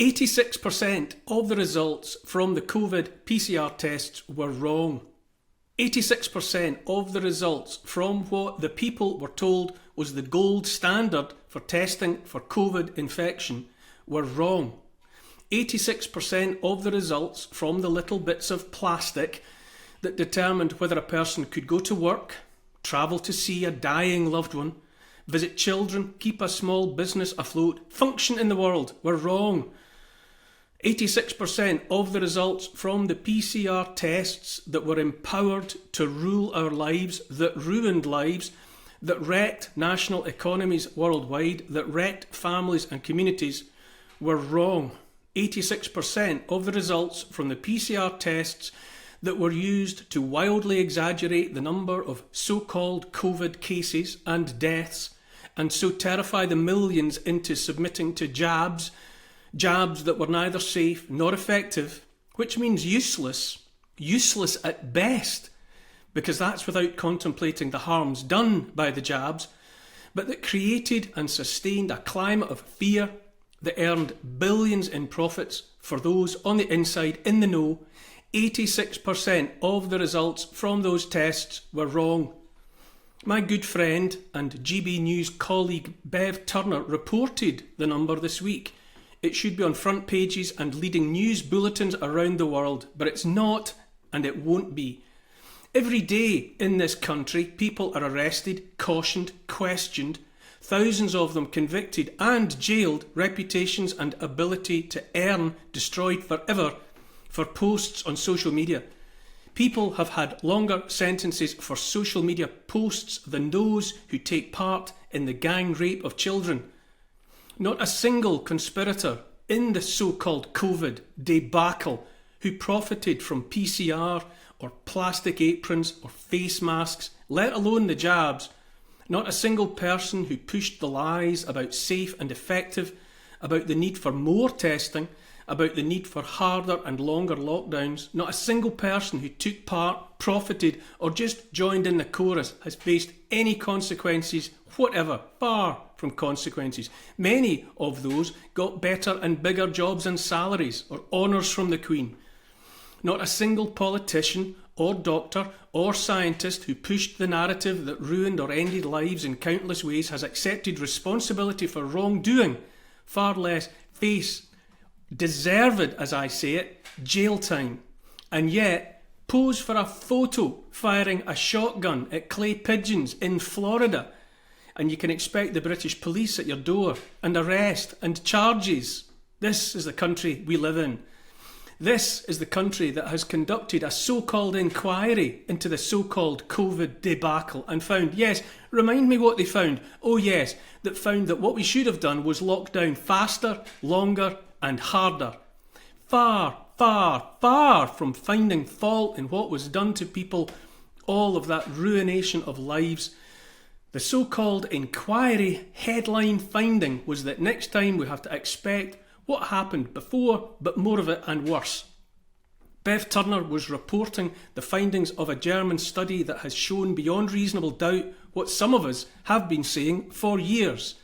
86% of the results from the Covid PCR tests were wrong. 86% of the results from what the people were told was the gold standard for testing for Covid infection were wrong. 86% of the results from the little bits of plastic that determined whether a person could go to work, travel to see a dying loved one, visit children, keep a small business afloat, function in the world were wrong. 86% of the results from the PCR tests that were empowered to rule our lives, that ruined lives, that wrecked national economies worldwide, that wrecked families and communities were wrong. 86% of the results from the PCR tests that were used to wildly exaggerate the number of so-called Covid cases and deaths, and so terrify the millions into submitting to jabs that were neither safe nor effective, which means useless at best, because that's without contemplating the harms done by the jabs, but that created and sustained a climate of fear that earned billions in profits for those on the inside in the know. 86% of the results from those tests were wrong. My good friend and GB News colleague Bev Turner reported the number this week. It should be on front pages and leading news bulletins around the world, but it's not, and it won't be. Every day in this country, people are arrested, cautioned, questioned, thousands of them convicted and jailed, reputations and ability to earn destroyed forever for posts on social media. People have had longer sentences for social media posts than those who take part in the gang rape of children. Not a single conspirator in the so-called Covid debacle who profited from PCR or plastic aprons or face masks, let alone the jabs. Not a single person who pushed the lies about safe and effective, about the need for more testing, about the need for harder and longer lockdowns. Not a single person who took part, profited, or just joined in the chorus has faced any consequences whatever, far from consequences. Many of those got better and bigger jobs and salaries, or honours from the Queen. Not a single politician or doctor or scientist who pushed the narrative that ruined or ended lives in countless ways has accepted responsibility for wrongdoing, far less face deserved, as I say it, jail time, and yet pose for a photo firing a shotgun at clay pigeons in Florida, and you can expect the British police at your door and arrest and charges. This is the country we live in. This is the country that has conducted a so-called inquiry into the so-called Covid debacle and found, yes, remind me what they found. Oh yes, that found that what we should have done was lock down faster, longer and harder. Far, far, far from finding fault in what was done to people, all of that ruination of lives. The so-called inquiry headline finding was that next time we have to expect what happened before, but more of it and worse. Bev Turner was reporting the findings of a German study that has shown beyond reasonable doubt what some of us have been saying for years.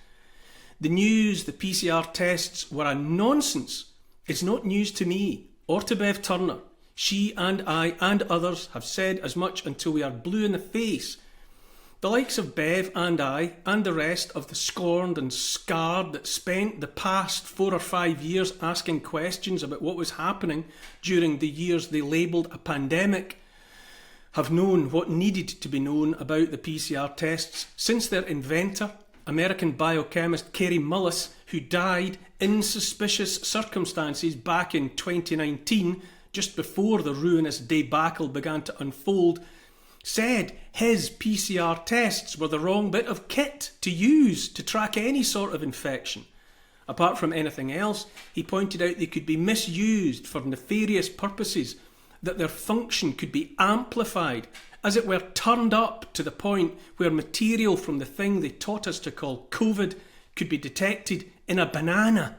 The news, the PCR tests were a nonsense. It's not news to me or to Bev Turner. She and I and others have said as much until we are blue in the face. The likes of Bev and I and the rest of the scorned and scarred that spent the past 4 or 5 years asking questions about what was happening during the years they labelled a pandemic have known what needed to be known about the PCR tests since their inventor, American biochemist Kary Mullis, who died in suspicious circumstances back in 2019, just before the ruinous debacle began to unfold, said his PCR tests were the wrong bit of kit to use to track any sort of infection. Apart from anything else, he pointed out they could be misused for nefarious purposes, that their function could be amplified, as it were turned up to the point where material from the thing they taught us to call Covid could be detected in a banana.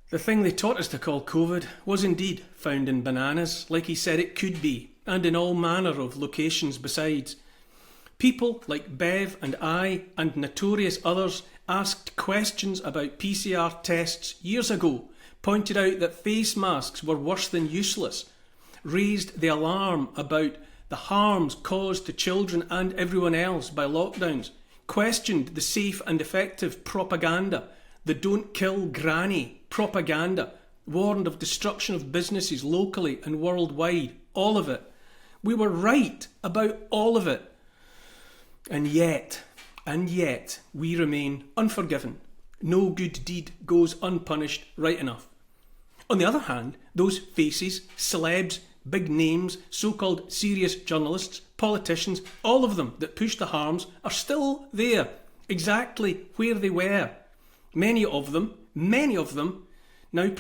The thing they taught us to call Covid was indeed found in bananas, like he said it could be, and in all manner of locations besides. People like Bev and I and notorious others asked questions about PCR tests years ago, pointed out that face masks were worse than useless, raised the alarm about the harms caused to children and everyone else by lockdowns, questioned the safe and effective propaganda, the don't kill granny propaganda, warned of destruction of businesses locally and worldwide, all of it. We were right about all of it. And yet, we remain unforgiven. No good deed goes unpunished, right enough. On the other hand, those faces, celebs, big names, so-called serious journalists, politicians, all of them that pushed the harms are still there, exactly where they were. Many of them, now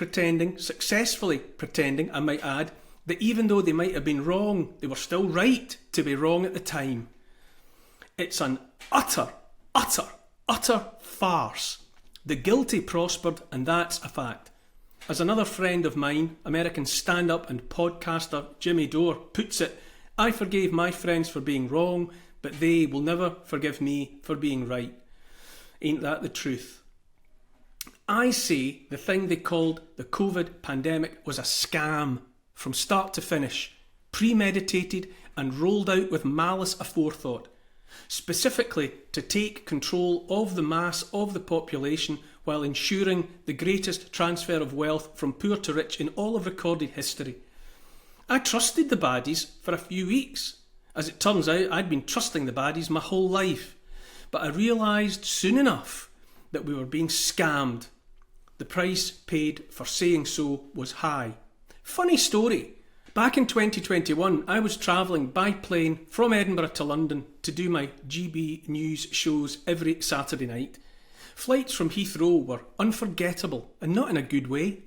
successfully pretending, I might add, that even though they might have been wrong, they were still right to be wrong at the time. It's an utter farce. The guilty prospered, and that's a fact. As another friend of mine, American stand-up and podcaster Jimmy Dore, puts it, I forgave my friends for being wrong, but they will never forgive me for being right. Ain't that the truth? I say the thing they called the Covid pandemic was a scam from start to finish, premeditated and rolled out with malice aforethought, specifically to take control of the mass of the population while ensuring the greatest transfer of wealth from poor to rich in all of recorded history. I trusted the baddies for a few weeks. As it turns out, I'd been trusting the baddies my whole life. But I realised soon enough that we were being scammed. The price paid for saying so was high. Funny story. Back in 2021, I was travelling by plane from Edinburgh to London to do my GB News shows every Saturday night. Flights from Heathrow were unforgettable, and not in a good way.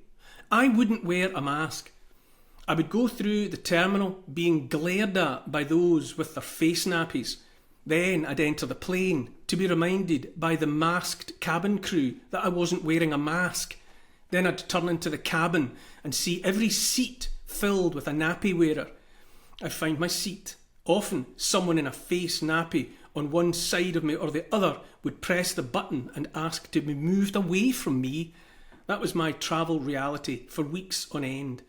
I wouldn't wear a mask. I would go through the terminal being glared at by those with their face nappies. Then I'd enter the plane to be reminded by the masked cabin crew that I wasn't wearing a mask. Then I'd turn into the cabin and see every seat filled with a nappy wearer. I'd find my seat. Often someone in a face nappy on one side of me or the other would press the button and ask to be moved away from me. That was my travel reality for weeks on end.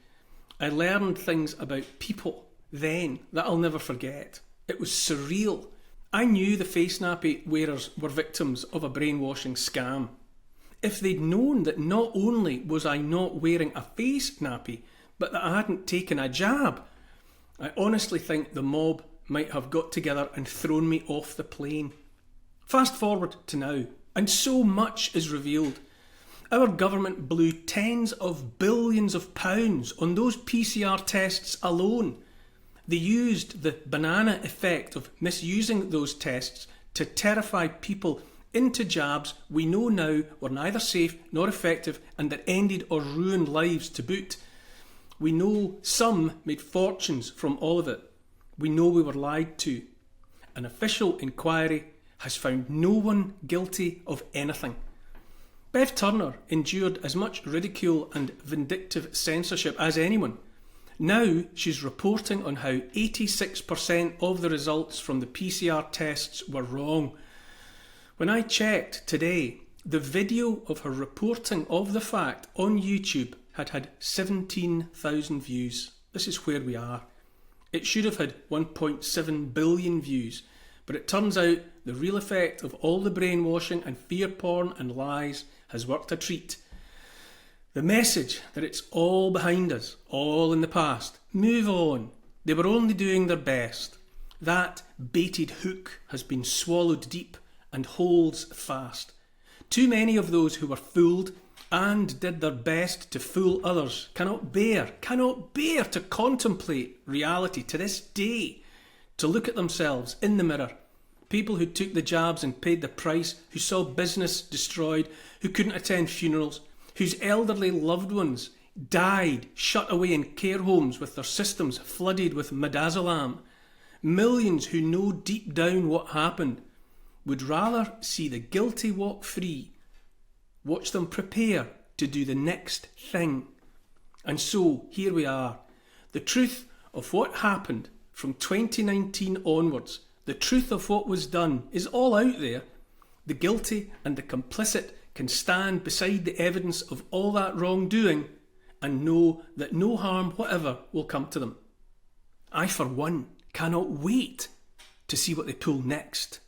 I learned things about people then that I'll never forget. It was surreal. I knew the face nappy wearers were victims of a brainwashing scam. If they'd known that not only was I not wearing a face nappy, but that I hadn't taken a jab, I honestly think the mob might have got together and thrown me off the plane. Fast forward to now, and so much is revealed. Our government blew tens of billions of pounds on those PCR tests alone. They used the banana effect of misusing those tests to terrify people into jabs we know now were neither safe nor effective and that ended or ruined lives to boot. We know some made fortunes from all of it. We know we were lied to. An official inquiry has found no one guilty of anything. Bev Turner endured as much ridicule and vindictive censorship as anyone. Now she's reporting on how 86% of the results from the PCR tests were wrong. When I checked today, the video of her reporting of the fact on YouTube had 17,000 views. This is where we are. It should have had 1.7 billion views, but it turns out the real effect of all the brainwashing and fear porn and lies has worked a treat. The message that it's all behind us, all in the past, move on. They were only doing their best. That baited hook has been swallowed deep and holds fast. Too many of those who were fooled and did their best to fool others cannot bear to contemplate reality to this day, to look at themselves in the mirror. People who took the jabs and paid the price, who saw business destroyed, who couldn't attend funerals, whose elderly loved ones died shut away in care homes with their systems flooded with midazolam. Millions who know deep down what happened would rather see the guilty walk free, watch them prepare to do the next thing. And so here we are. The truth of what happened from 2019 onwards, the truth of what was done is all out there. the guilty and the complicit can stand beside the evidence of all that wrongdoing and know that no harm whatever will come to them. I, for one, cannot wait to see what they pull next.